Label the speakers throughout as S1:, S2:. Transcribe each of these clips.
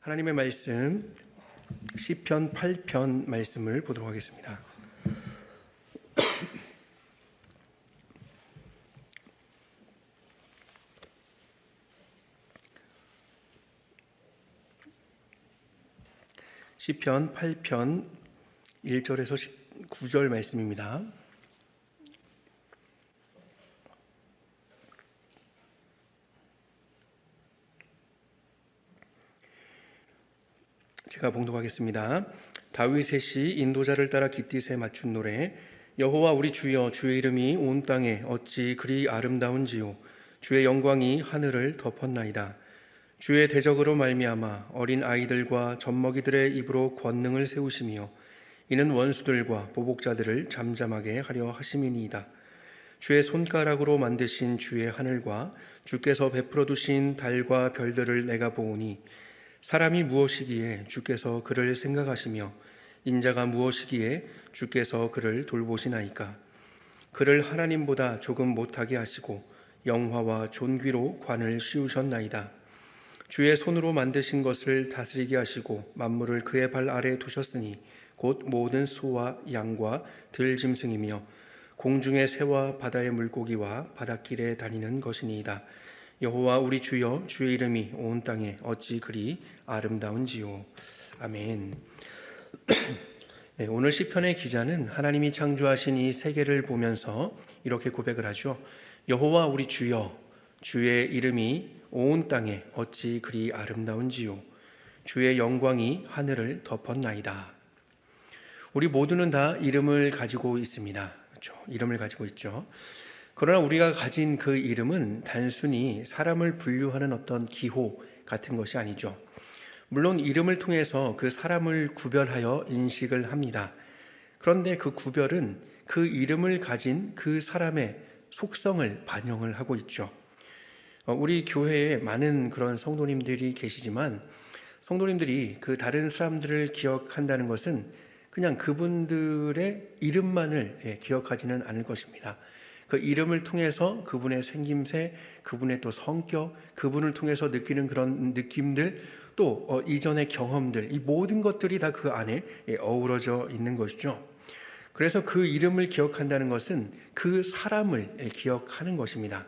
S1: 하나님의 말씀 시편 8편 말씀을 보도록 하겠습니다. 시편 8편 1절에서 19절 말씀입니다. 제가 봉독하겠습니다. 다윗의 시 인도자를 따라 깃딧에 맞춘 노래. 여호와 우리 주여, 주의 이름이 온 땅에 어찌 그리 아름다운지요. 주의 영광이 하늘을 덮었나이다. 주의 대적으로 말미암아 어린 아이들과 젖먹이들의 입으로 권능을 세우시며 이는 원수들과 보복자들을 잠잠하게 하려 하심이니이다. 주의 손가락으로 만드신 주의 하늘과 주께서 베풀어 두신 달과 별들을 내가 보오니 사람이 무엇이기에 주께서 그를 생각하시며 인자가 무엇이기에 주께서 그를 돌보시나이까. 그를 하나님보다 조금 못하게 하시고 영화와 존귀로 관을 씌우셨나이다. 주의 손으로 만드신 것을 다스리게 하시고 만물을 그의 발 아래에 두셨으니 곧 모든 소와 양과 들짐승이며 공중의 새와 바다의 물고기와 바닷길에 다니는 것이니이다. 여호와 우리 주여, 주의 이름이 온 땅에 어찌 그리 아름다운지요. 아멘. 네, 오늘 시편의 기자는 하나님이 창조하신 이 세계를 보면서 이렇게 고백을 하죠. 여호와 우리 주여, 주의 이름이 온 땅에 어찌 그리 아름다운지요. 주의 영광이 하늘을 덮었나이다. 우리 모두는 다 이름을 가지고 있습니다. 그렇죠? 이름을 가지고 있죠. 그러나 우리가 가진 그 이름은 단순히 사람을 분류하는 어떤 기호 같은 것이 아니죠. 물론 이름을 통해서 그 사람을 구별하여 인식을 합니다. 그런데 그 구별은 그 이름을 가진 그 사람의 속성을 반영을 하고 있죠. 우리 교회에 많은 그런 성도님들이 계시지만 성도님들이 그 다른 사람들을 기억한다는 것은 그냥 그분들의 이름만을 기억하지는 않을 것입니다. 그 이름을 통해서 그분의 생김새, 그분의 또 성격, 그분을 통해서 느끼는 그런 느낌들, 또 이전의 경험들, 이 모든 것들이 다 그 안에 어우러져 있는 것이죠. 그래서 그 이름을 기억한다는 것은 그 사람을 기억하는 것입니다.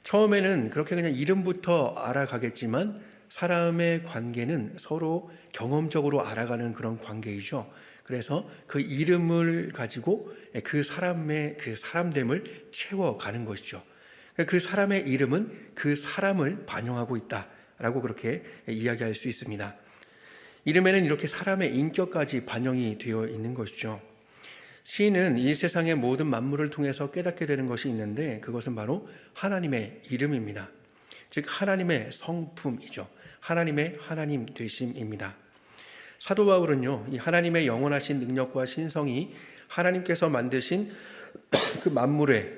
S1: 처음에는 그렇게 그냥 이름부터 알아가겠지만 사람의 관계는 서로 경험적으로 알아가는 그런 관계이죠. 그래서 그 이름을 가지고 그 사람의 그 사람됨을 채워가는 것이죠. 그 사람의 이름은 그 사람을 반영하고 있다라고 그렇게 이야기할 수 있습니다. 이름에는 이렇게 사람의 인격까지 반영이 되어 있는 것이죠. 시인은 이 세상의 모든 만물을 통해서 깨닫게 되는 것이 있는데 그것은 바로 하나님의 이름입니다. 즉 하나님의 성품이죠. 하나님의 하나님 되심입니다. 사도 바울은요, 이 하나님의 영원하신 능력과 신성이 하나님께서 만드신 그 만물에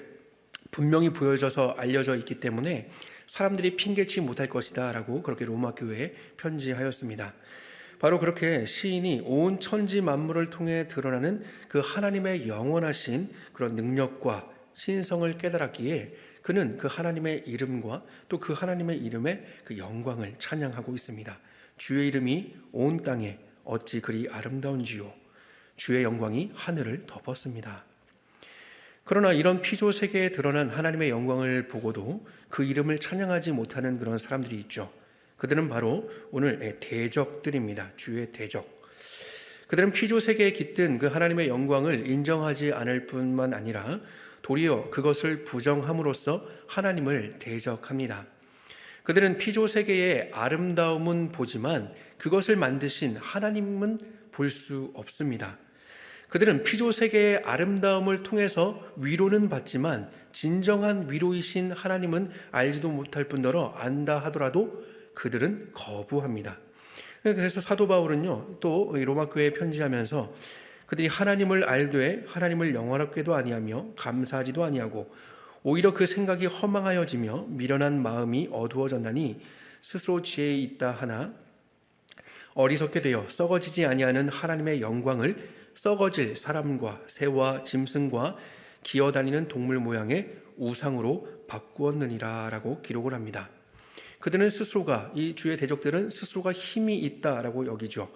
S1: 분명히 보여져서 알려져 있기 때문에 사람들이 핑계치 못할 것이다 라고 그렇게 로마 교회에 편지하였습니다. 바로 그렇게 시인이 온 천지 만물을 통해 드러나는 그 하나님의 영원하신 그런 능력과 신성을 깨달았기에 그는 그 하나님의 이름과 또 그 하나님의 이름의 그 영광을 찬양하고 있습니다. 주의 이름이 온 땅에 어찌 그리 아름다운지요. 주의 영광이 하늘을 덮었습니다. 그러나 이런 피조 세계에 드러난 하나님의 영광을 보고도 그 이름을 찬양하지 못하는 그런 사람들이 있죠. 그들은 바로 오늘 대적들입니다. 주의 대적. 그들은 피조 세계에 깃든 그 하나님의 영광을 인정하지 않을 뿐만 아니라 도리어 그것을 부정함으로써 하나님을 대적합니다. 그들은 피조 세계의 아름다움은 보지만 그것을 만드신 하나님은 볼 수 없습니다. 그들은 피조 세계의 아름다움을 통해서 위로는 받지만 진정한 위로이신 하나님은 알지도 못할 뿐더러 안다 하더라도 그들은 거부합니다. 그래서 사도 바울은요, 또 로마 교회에 편지하면서 그들이 하나님을 알되 하나님을 영원하게도 아니하며 감사하지도 아니하고 오히려 그 생각이 허망하여지며 미련한 마음이 어두워졌나니 스스로 지혜에 있다 하나 어리석게 되어 썩어지지 아니하는 하나님의 영광을 썩어질 사람과 새와 짐승과 기어다니는 동물 모양의 우상으로 바꾸었느니라 라고 기록을 합니다. 그들은 스스로가, 이 주의 대적들은 스스로가 힘이 있다라고 여기죠.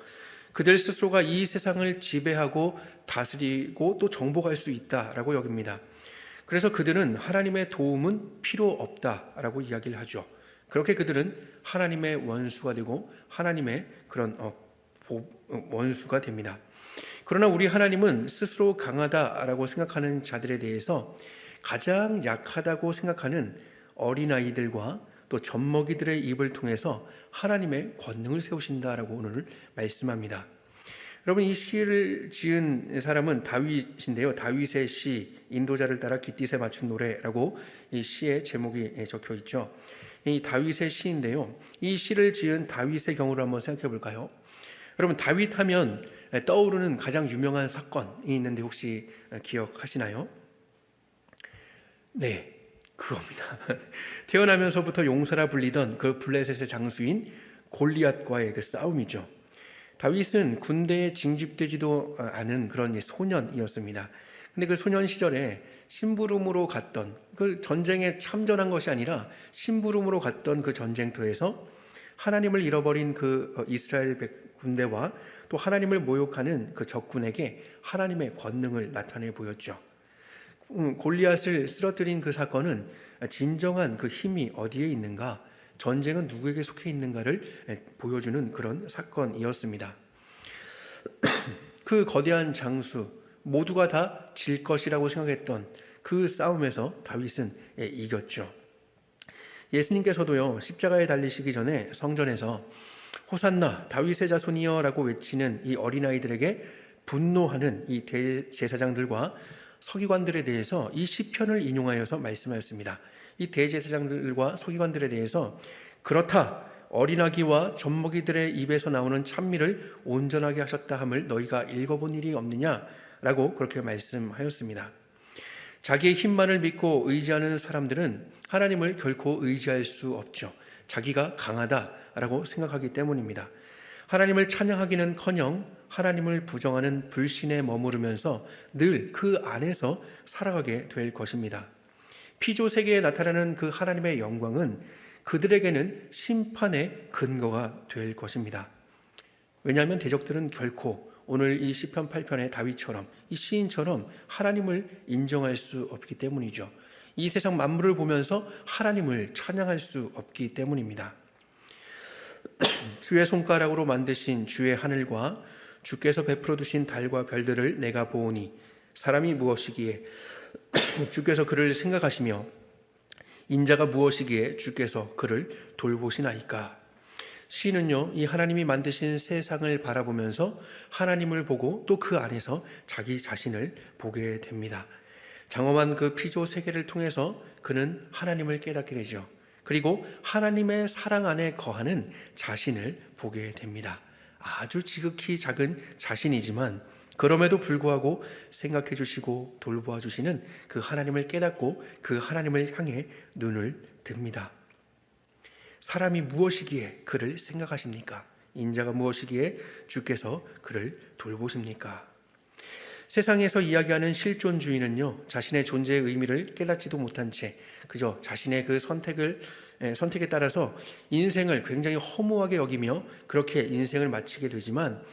S1: 그들 스스로가 이 세상을 지배하고 다스리고 또 정복할 수 있다라고 여깁니다. 그래서 그들은 하나님의 도움은 필요 없다라고 이야기를 하죠. 그렇게 그들은 하나님의 원수가 되고 하나님의 그런 원수가 됩니다. 그러나 우리 하나님은 스스로 강하다라고 생각하는 자들에 대해서 가장 약하다고 생각하는 어린아이들과 또 젖먹이들의 입을 통해서 하나님의 권능을 세우신다라고 오늘 말씀합니다. 여러분, 이 시를 지은 사람은 다윗인데요. 다윗의 시, 인도자를 따라 깃딧에 맞춘 노래라고 이 시의 제목이 적혀 있죠. 이 다윗의 시인데요. 이 시를 지은 다윗의 경우를 한번 생각해 볼까요? 여러분, 다윗 하면 떠오르는 가장 유명한 사건이 있는데 혹시 기억하시나요? 네, 그겁니다. 태어나면서부터 용사라 불리던 그 블레셋의 장수인 골리앗과의 그 싸움이죠. 다윗은 군대에 징집되지도 않은 그런 소년이었습니다. 근데 그 소년 시절에 심부름으로 갔던, 그 전쟁에 참전한 것이 아니라 심부름으로 갔던 그 전쟁터에서 하나님을 잃어버린 그 이스라엘 군대와 또 하나님을 모욕하는 그 적군에게 하나님의 권능을 나타내 보였죠. 골리앗을 쓰러뜨린 그 사건은 진정한 그 힘이 어디에 있는가, 전쟁은 누구에게 속해 있는가를 보여주는 그런 사건이었습니다. 그 거대한 장수, 모두가 다 질 것이라고 생각했던 그 싸움에서 다윗은 이겼죠. 예수님께서도요, 십자가에 달리시기 전에 성전에서 호산나 다윗의 자손이여 라고 외치는 이 어린아이들에게 분노하는 이 대제사장들과 서기관들에 대해서 이 시편을 인용하여서 말씀하였습니다. 이 대제사장들과 서기관들에 대해서 그렇다, 어린아기와 젖먹이들의 입에서 나오는 찬미를 온전하게 하셨다 함을 너희가 읽어본 일이 없느냐라고 그렇게 말씀하였습니다. 자기의 힘만을 믿고 의지하는 사람들은 하나님을 결코 의지할 수 없죠. 자기가 강하다라고 생각하기 때문입니다. 하나님을 찬양하기는커녕 하나님을 부정하는 불신에 머무르면서 늘 그 안에서 살아가게 될 것입니다. 피조 세계에 나타나는 그 하나님의 영광은 그들에게는 심판의 근거가 될 것입니다. 왜냐하면 대적들은 결코 오늘 이 시편 8편의 다윗처럼, 이 시인처럼 하나님을 인정할 수 없기 때문이죠. 이 세상 만물을 보면서 하나님을 찬양할 수 없기 때문입니다. 주의 손가락으로 만드신 주의 하늘과 주께서 베풀어 두신 달과 별들을 내가 보오니 사람이 무엇이기에 주께서 그를 생각하시며 인자가 무엇이기에 주께서 그를 돌보시나이까. 시인은요, 이 하나님이 만드신 세상을 바라보면서 하나님을 보고 또 그 안에서 자기 자신을 보게 됩니다. 장엄한 그 피조 세계를 통해서 그는 하나님을 깨닫게 되죠. 그리고 하나님의 사랑 안에 거하는 자신을 보게 됩니다. 아주 지극히 작은 자신이지만 그럼에도 불구하고 생각해 주시고 돌보아 주시는 그 하나님을 깨닫고 그 하나님을 향해 눈을 듭니다. 사람이 무엇이기에 그를 생각하십니까? 인자가 무엇이기에 주께서 그를 돌보십니까? 세상에서 이야기하는 실존주의는요, 자신의 존재의 의미를 깨닫지도 못한 채 그저 자신의 그 선택에 따라서 인생을 굉장히 허무하게 여기며 그렇게 인생을 마치게 되지만,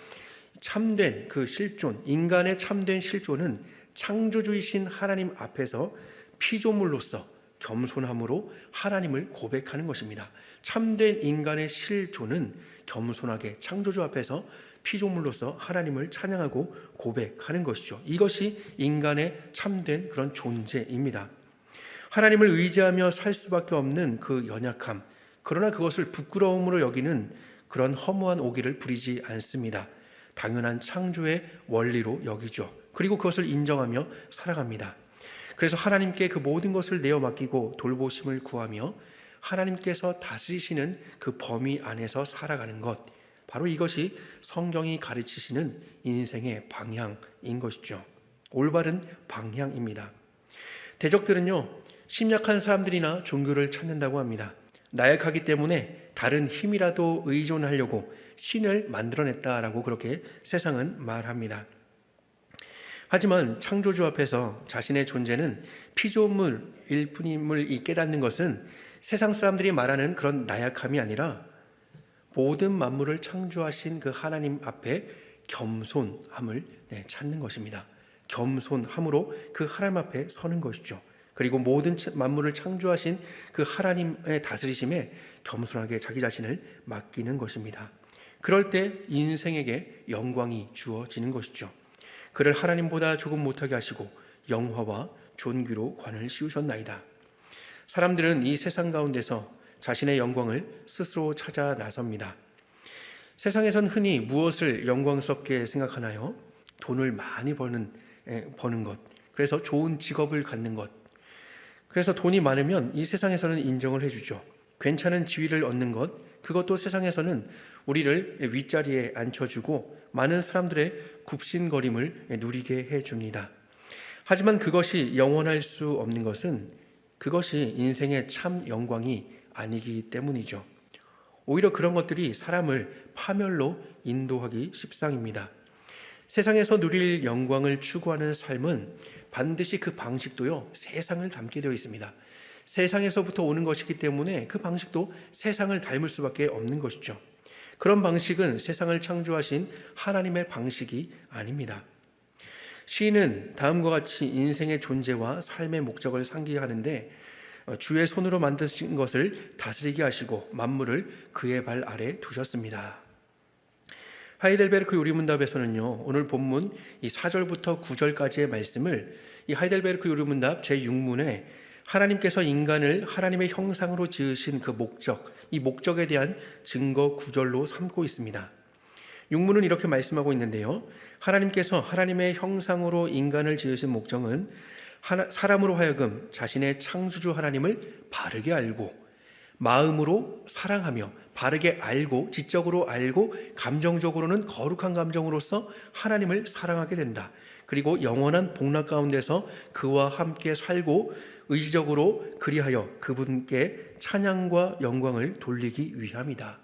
S1: 참된 그 실존, 인간의 참된 실존은 창조주이신 하나님 앞에서 피조물로서 겸손함으로 하나님을 고백하는 것입니다. 참된 인간의 실존은 겸손하게 창조주 앞에서 피조물로서 하나님을 찬양하고 고백하는 것이죠. 이것이 인간의 참된 그런 존재입니다. 하나님을 의지하며 살 수밖에 없는 그 연약함, 그러나 그것을 부끄러움으로 여기는 그런 허무한 오기를 부리지 않습니다. 당연한 창조의 원리로 여기죠. 그리고 그것을 인정하며 살아갑니다. 그래서 하나님께 그 모든 것을 내어 맡기고 돌보심을 구하며 하나님께서 다스리시는 그 범위 안에서 살아가는 것, 바로 이것이 성경이 가르치시는 인생의 방향인 것이죠. 올바른 방향입니다. 대적들은요, 심약한 사람들이나 종교를 찾는다고 합니다. 나약하기 때문에 다른 힘이라도 의존하려고 신을 만들어냈다라고 그렇게 세상은 말합니다. 하지만 창조주 앞에서 자신의 존재는 피조물일 뿐임을 깨닫는 것은 세상 사람들이 말하는 그런 나약함이 아니라 모든 만물을 창조하신 그 하나님 앞에 겸손함을 찾는 것입니다. 겸손함으로 그 하나님 앞에 서는 것이죠. 그리고 모든 만물을 창조하신 그 하나님의 다스리심에 겸손하게 자기 자신을 맡기는 것입니다. 그럴 때 인생에게 영광이 주어지는 것이죠. 그를 하나님보다 조금 못하게 하시고 영화와 존귀로 관을 씌우셨나이다. 사람들은 이 세상 가운데서 자신의 영광을 스스로 찾아 나섭니다. 세상에선 흔히 무엇을 영광스럽게 생각하나요? 돈을 많이 버는 것, 그래서 좋은 직업을 갖는 것, 그래서 돈이 많으면 이 세상에서는 인정을 해주죠. 괜찮은 지위를 얻는 것, 그것도 세상에서는 우리를 윗자리에 앉혀주고 많은 사람들의 굽신거림을 누리게 해줍니다. 하지만 그것이 영원할 수 없는 것은 그것이 인생의 참 영광이 아니기 때문이죠. 오히려 그런 것들이 사람을 파멸로 인도하기 십상입니다. 세상에서 누릴 영광을 추구하는 삶은 반드시 그 방식도요, 세상을 닮게 되어 있습니다. 세상에서부터 오는 것이기 때문에 그 방식도 세상을 닮을 수밖에 없는 것이죠. 그런 방식은 세상을 창조하신 하나님의 방식이 아닙니다. 시인은 다음과 같이 인생의 존재와 삶의 목적을 상기하는데 주의 손으로 만드신 것을 다스리게 하시고 만물을 그의 발 아래 두셨습니다. 하이델베르크 요리문답에서는요, 오늘 본문 이 4절부터 9절까지의 말씀을 이 하이델베르크 요리문답 제6문에 하나님께서 인간을 하나님의 형상으로 지으신 그 목적, 이 목적에 대한 증거 구절로 삼고 있습니다. 6문은 이렇게 말씀하고 있는데요, 하나님께서 하나님의 형상으로 인간을 지으신 목적은 사람으로 하여금 자신의 창조주 하나님을 바르게 알고 마음으로 사랑하며 바르게 알고 지적으로 알고 감정적으로는 거룩한 감정으로서 하나님을 사랑하게 된다. 그리고 영원한 복락 가운데서 그와 함께 살고 의지적으로 그리하여 그분께 찬양과 영광을 돌리기 위함이다.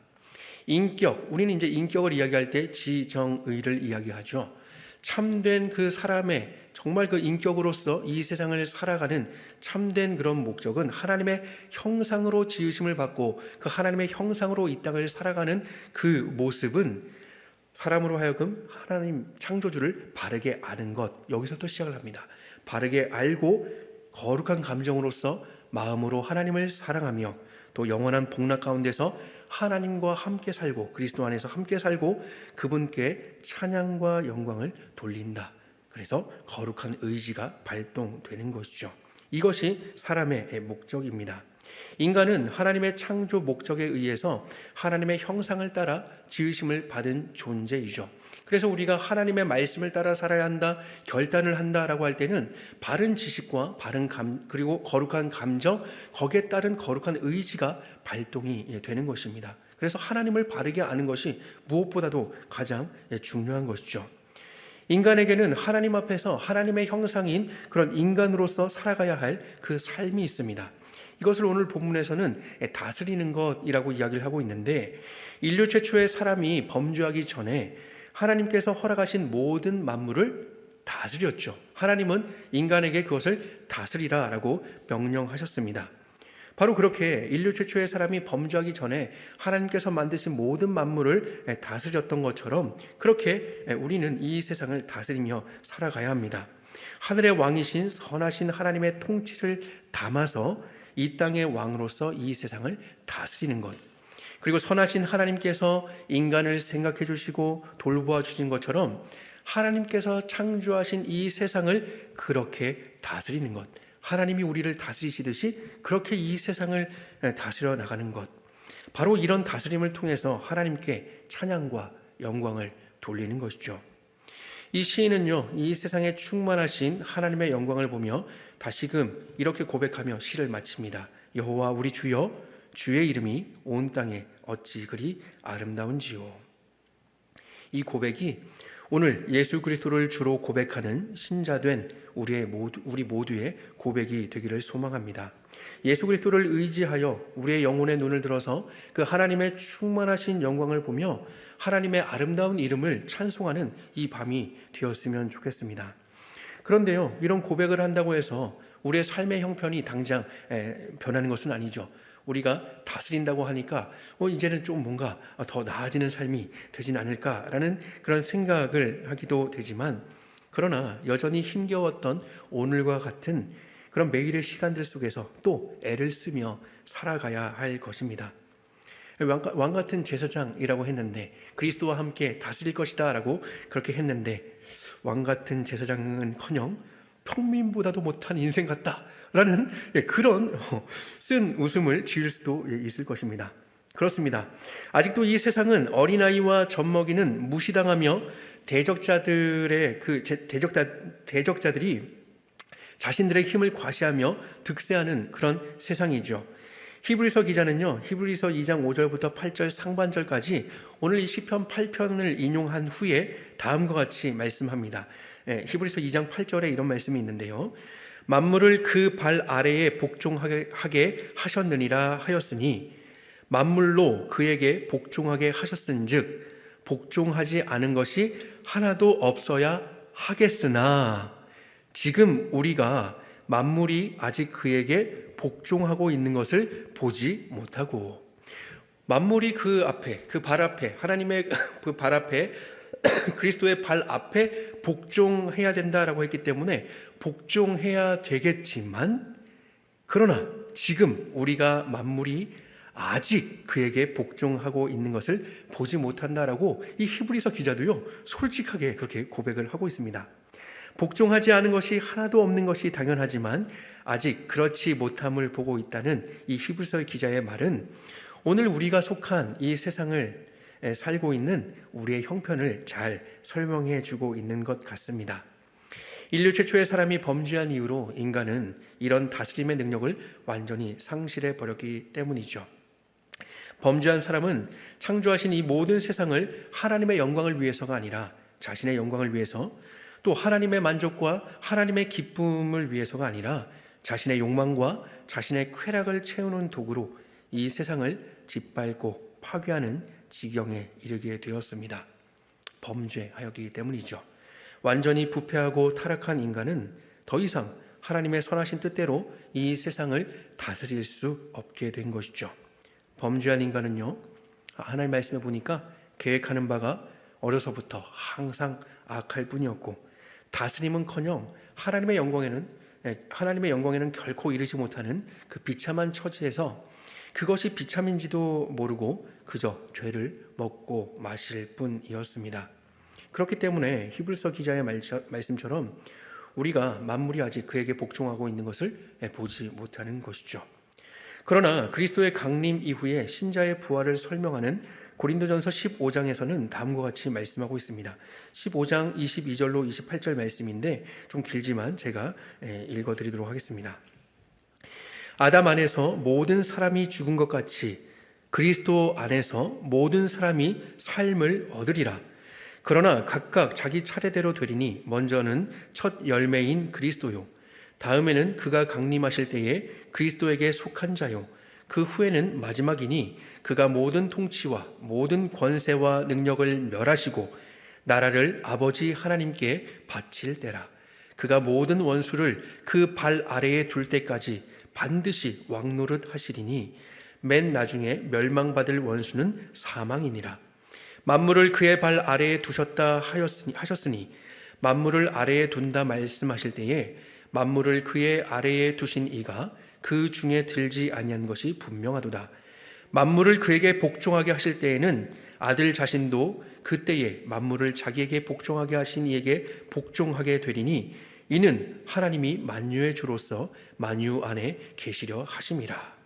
S1: 인격, 우리는 이제 인격을 이야기할 때 지정의를 이야기하죠. 참된 그 사람의 정말 그 인격으로서 이 세상을 살아가는 참된 그런 목적은 하나님의 형상으로 지으심을 받고 그 하나님의 형상으로 이 땅을 살아가는 그 모습은 사람으로 하여금 하나님 창조주를 바르게 아는 것, 여기서부터 시작을 합니다. 바르게 알고 거룩한 감정으로서 마음으로 하나님을 사랑하며 또 영원한 복락 가운데서 하나님과 함께 살고 그리스도 안에서 함께 살고 그분께 찬양과 영광을 돌린다. 그래서 거룩한 의지가 발동되는 것이죠. 이것이 사람의 목적입니다. 인간은 하나님의 창조 목적에 의해서 하나님의 형상을 따라 지으심을 받은 존재이죠. 그래서 우리가 하나님의 말씀을 따라 살아야 한다, 결단을 한다라고 할 때는 바른 지식과 그리고 거룩한 감정, 거기에 따른 거룩한 의지가 발동이 되는 것입니다. 그래서 하나님을 바르게 아는 것이 무엇보다도 가장 중요한 것이죠. 인간에게는 하나님 앞에서 하나님의 형상인 그런 인간으로서 살아가야 할 그 삶이 있습니다. 이것을 오늘 본문에서는 다스리는 것이라고 이야기를 하고 있는데, 인류 최초의 사람이 범죄하기 전에 하나님께서 허락하신 모든 만물을 다스렸죠. 하나님은 인간에게 그것을 다스리라라고 명령하셨습니다. 바로 그렇게 인류 최초의 사람이 범죄하기 전에 하나님께서 만드신 모든 만물을 다스렸던 것처럼 그렇게 우리는 이 세상을 다스리며 살아가야 합니다. 하늘의 왕이신 선하신 하나님의 통치를 담아서 이 땅의 왕으로서 이 세상을 다스리는 것, 그리고 선하신 하나님께서 인간을 생각해 주시고 돌보아 주신 것처럼 하나님께서 창조하신 이 세상을 그렇게 다스리는 것, 하나님이 우리를 다스리시듯이 그렇게 이 세상을 다스려 나가는 것, 바로 이런 다스림을 통해서 하나님께 찬양과 영광을 돌리는 것이죠. 이 시인은요, 이 세상에 충만하신 하나님의 영광을 보며 다시금 이렇게 고백하며 시를 마칩니다. 여호와 우리 주여, 주의 이름이 온 땅에 어찌 그리 아름다운지요. 이 고백이 오늘 예수 그리스도를 주로 고백하는 신자된 우리 모두의 고백이 되기를 소망합니다. 예수 그리스도를 의지하여 우리의 영혼의 눈을 들어서 그 하나님의 충만하신 영광을 보며 하나님의 아름다운 이름을 찬송하는 이 밤이 되었으면 좋겠습니다. 그런데요, 이런 고백을 한다고 해서 우리의 삶의 형편이 당장 변하는 것은 아니죠. 우리가 다스린다고 하니까 이제는 좀 뭔가 더 나아지는 삶이 되진 않을까라는 그런 생각을 하기도 되지만, 그러나 여전히 힘겨웠던 오늘과 같은 그런 매일의 시간들 속에서 또 애를 쓰며 살아가야 할 것입니다. 왕 같은 제사장이라고 했는데, 그리스도와 함께 다스릴 것이다 라고 그렇게 했는데, 왕 같은 제사장은커녕 평민보다도 못한 인생 같다라는 그런 쓴 웃음을 지을 수도 있을 것입니다. 그렇습니다. 아직도 이 세상은 어린아이와 젖먹이는 무시당하며 대적자들이 자신들의 힘을 과시하며 득세하는 그런 세상이죠. 히브리서 기자는요, 히브리서 2장 5절부터 8절 상반절까지 오늘 이 시편 8편을 인용한 후에 다음과 같이 말씀합니다. 히브리서 2장 8절에 이런 말씀이 있는데요. 만물을 그 발 아래에 복종하게 하셨느니라 하였으니 만물로 그에게 복종하게 하셨은즉 복종하지 않은 것이 하나도 없어야 하겠으나 지금 우리가 만물이 아직 그에게 복종하고 있는 것을 보지 못하고, 만물이 그 앞에, 그 발 앞에, 하나님의 그 발 앞에 그리스도의 발 앞에 복종해야 된다라고 했기 때문에 복종해야 되겠지만, 그러나 지금 우리가 만물이 아직 그에게 복종하고 있는 것을 보지 못한다라고 이 히브리서 기자도요 솔직하게 그렇게 고백을 하고 있습니다. 복종하지 않은 것이 하나도 없는 것이 당연하지만 아직 그렇지 못함을 보고 있다는 이 히브리서 기자의 말은 오늘 우리가 속한 이 세상을 살고 있는 우리의 형편을 잘 설명해 주고 있는 것 같습니다. 인류 최초의 사람이 범죄한 이후로 인간은 이런 다스림의 능력을 완전히 상실해 버렸기 때문이죠. 범죄한 사람은 창조하신 이 모든 세상을 하나님의 영광을 위해서가 아니라 자신의 영광을 위해서, 또 하나님의 만족과 하나님의 기쁨을 위해서가 아니라 자신의 욕망과 자신의 쾌락을 채우는 도구로 이 세상을 짓밟고 파괴하는 지경에 이르게 되었습니다. 범죄하였기 때문이죠. 완전히 부패하고 타락한 인간은 더 이상 하나님의 선하신 뜻대로 이 세상을 다스릴 수 없게 된 것이죠. 범죄한 인간은요, 하나님 말씀에 보니까 계획하는 바가 어려서부터 항상 악할 뿐이었고, 다스림은커녕 하나님의 영광에는 결코 이르지 못하는 그 비참한 처지에서 그것이 비참인지도 모르고 그저 죄를 먹고 마실 뿐이었습니다. 그렇기 때문에 히브리서 기자의 말씀처럼 우리가 만물이 아직 그에게 복종하고 있는 것을 보지 못하는 것이죠. 그러나 그리스도의 강림 이후에 신자의 부활을 설명하는 고린도전서 15장에서는 다음과 같이 말씀하고 있습니다. 15장 22절로 28절 말씀인데 좀 길지만 제가 읽어드리도록 하겠습니다. 아담 안에서 모든 사람이 죽은 것 같이 그리스도 안에서 모든 사람이 삶을 얻으리라. 그러나 각각 자기 차례대로 되리니 먼저는 첫 열매인 그리스도요, 다음에는 그가 강림하실 때에 그리스도에게 속한 자요, 그 후에는 마지막이니 그가 모든 통치와 모든 권세와 능력을 멸하시고 나라를 아버지 하나님께 바칠 때라. 그가 모든 원수를 그 발 아래에 둘 때까지 반드시 왕노릇 하시리니 맨 나중에 멸망받을 원수는 사망이니라. 만물을 그의 발 아래에 두셨다 하셨으니 만물을 아래에 둔다 말씀하실 때에 만물을 그의 아래에 두신 이가 그 중에 들지 아니한 것이 분명하도다. 만물을 그에게 복종하게 하실 때에는 아들 자신도 그때에 만물을 자기에게 복종하게 하신 이에게 복종하게 되리니 이는 하나님이 만유의 주로서 만유 안에 계시려 하심이라.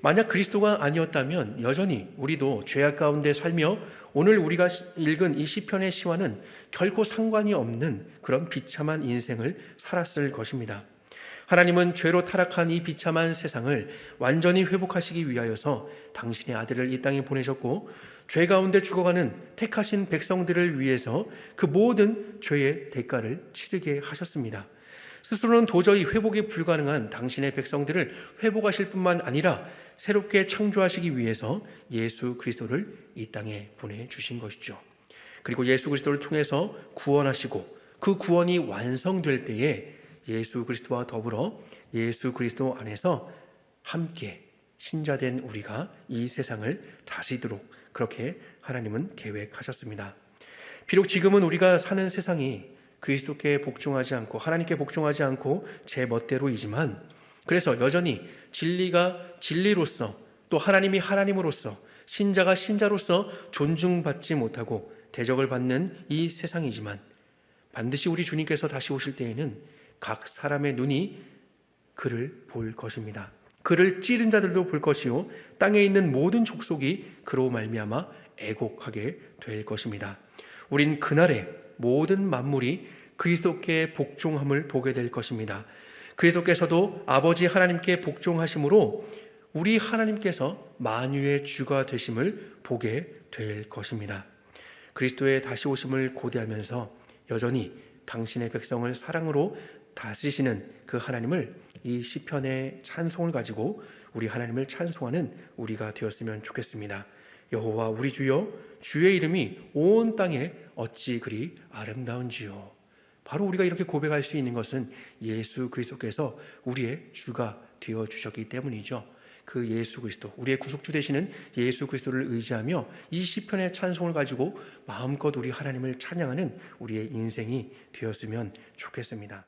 S1: 만약 그리스도가 아니었다면 여전히 우리도 죄악 가운데 살며 오늘 우리가 읽은 이 시편의 시와는 결코 상관이 없는 그런 비참한 인생을 살았을 것입니다. 하나님은 죄로 타락한 이 비참한 세상을 완전히 회복하시기 위하여서 당신의 아들을 이 땅에 보내셨고, 죄 가운데 죽어가는 택하신 백성들을 위해서 그 모든 죄의 대가를 치르게 하셨습니다. 스스로는 도저히 회복이 불가능한 당신의 백성들을 회복하실 뿐만 아니라 새롭게 창조하시기 위해서 예수 그리스도를 이 땅에 보내주신 것이죠. 그리고 예수 그리스도를 통해서 구원하시고 그 구원이 완성될 때에 예수 그리스도와 더불어 예수 그리스도 안에서 함께 신자된 우리가 이 세상을 다스리도록 그렇게 하나님은 계획하셨습니다. 비록 지금은 우리가 사는 세상이 그리스도께 복종하지 않고 하나님께 복종하지 않고 제 멋대로이지만, 그래서 여전히 진리가 진리로서 또 하나님이 하나님으로서 신자가 신자로서 존중받지 못하고 대적을 받는 이 세상이지만, 반드시 우리 주님께서 다시 오실 때에는 각 사람의 눈이 그를 볼 것입니다. 그를 찌른 자들도 볼 것이요 땅에 있는 모든 족속이 그로 말미암아 애곡하게 될 것입니다. 우린 그날에 모든 만물이 그리스도께 복종함을 보게 될 것입니다. 그리스도께서도 아버지 하나님께 복종하심으로 우리 하나님께서 만유의 주가 되심을 보게 될 것입니다. 그리스도의 다시 오심을 고대하면서 여전히 당신의 백성을 사랑으로 다스리시는 그 하나님을 이 시편의 찬송을 가지고 우리 하나님을 찬송하는 우리가 되었으면 좋겠습니다. 여호와 우리 주여, 주의 이름이 온 땅에 어찌 그리 아름다운지요. 바로 우리가 이렇게 고백할 수 있는 것은 예수 그리스도께서 우리의 주가 되어 주셨기 때문이죠. 그 예수 그리스도, 우리의 구속주 되시는 예수 그리스도를 의지하며 이 시편의 찬송을 가지고 마음껏 우리 하나님을 찬양하는 우리의 인생이 되었으면 좋겠습니다.